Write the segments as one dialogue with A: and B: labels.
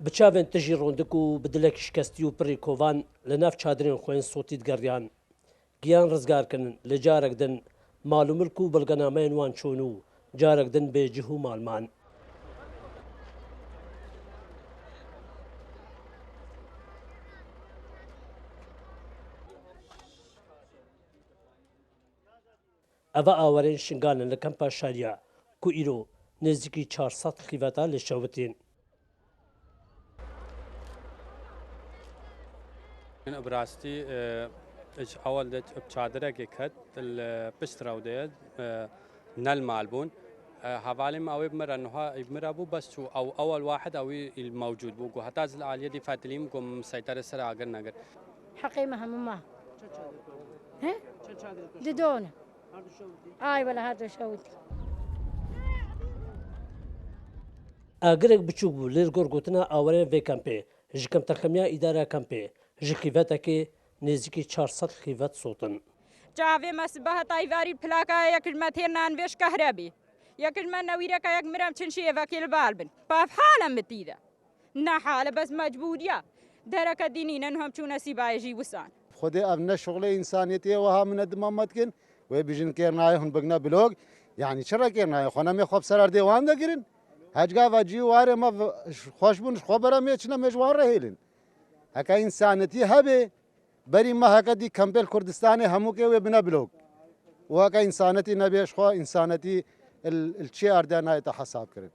A: بچاوێن تژی ڕۆندک و بدلێکی شکستی و پڕی کۆڤان لە ناو چادرێن خۆیان سۆتیت گەڕیان گیان ڕزگارکردن لە جارێک دن ماڵ و ملک و بەڵگەنامەیان وان چۆن و جارێک دن بێجیه و ماڵمان ئەڤە ئاوەرەین شنگانن لە کەمپا شاریا کو ئیرۆ نزیکی 400 خیڤەتا لە شەوتین
B: من براستي اول بشادرة كت البشترة وديت نال مالبون حوالي ما أوي بمرة إنه بمرة أبو بس شو أو أول واحد أو الموجود بوجو حتى العالية دي فاتلين كم مسيطرة سر أجر نجر
C: حقي مهمة ها ددون ولا هذا شوتي
A: ئاگرێک بچوو بوو لێر گۆرگوتنە ئاوەرێن vê کەمپێ ji کەمتەرخەمیya ئیدارە کەمپێ ji خیڤەتێکê nêzîkî 400 خیڤەت سوتن
D: جاوێ مەسبە هەتایڤاری پلاکە یەکردمە تێرنان وێش کەهرەبی یەکردمە نەویرەکە یەک مرەم چن شێڤەکێ لە بال بن باف حالە متیدە نەحالە بەس مەجبوریە دەرەکە دینینەن هەم چوونە سیبایژی وسان
E: خودێ ئەم نە شغڵی ئینسانیەتیەوەها منە دمەمەتکن وێ بژن کێرنایە هون بگنە بلۆگ یعنی چرا کێرنایە خۆنەمێ خۆب سەرار دێوان دەگرن هەجگاڤجی وارێ مە خۆش بوون خۆ بەرەمێ چنە مێژوان ڕێهێلن هەکە ئینسانەتی هەبێ بەری مەهەکە دی کەمپێل کوردستانی هەمووکێ وێ بنە بلۆگ وەکە ئینسانەتی نەبێش خۆ ئینسانەتی چی ئاردە نایەتە حەسابکردن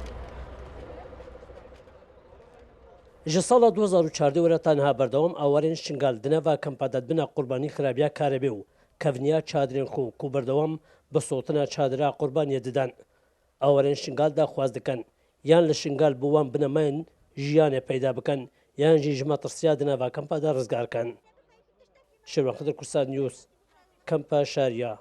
A: ji sala 2014 were tanha berdewam awarên şingal di nava kempadetbina qurbanî xirabiya karebê û kevniya çadrên xwe ku berdewam bi sotina çadira qurbaniyê didin awarên şingal de xwaz dikin yan li şingal bi wan binemayên jiyanê peyda bikin yan jî ji matirsiya di nava kempa de rizgar kin. Şevxedir Kursan News, Kempa Şariya.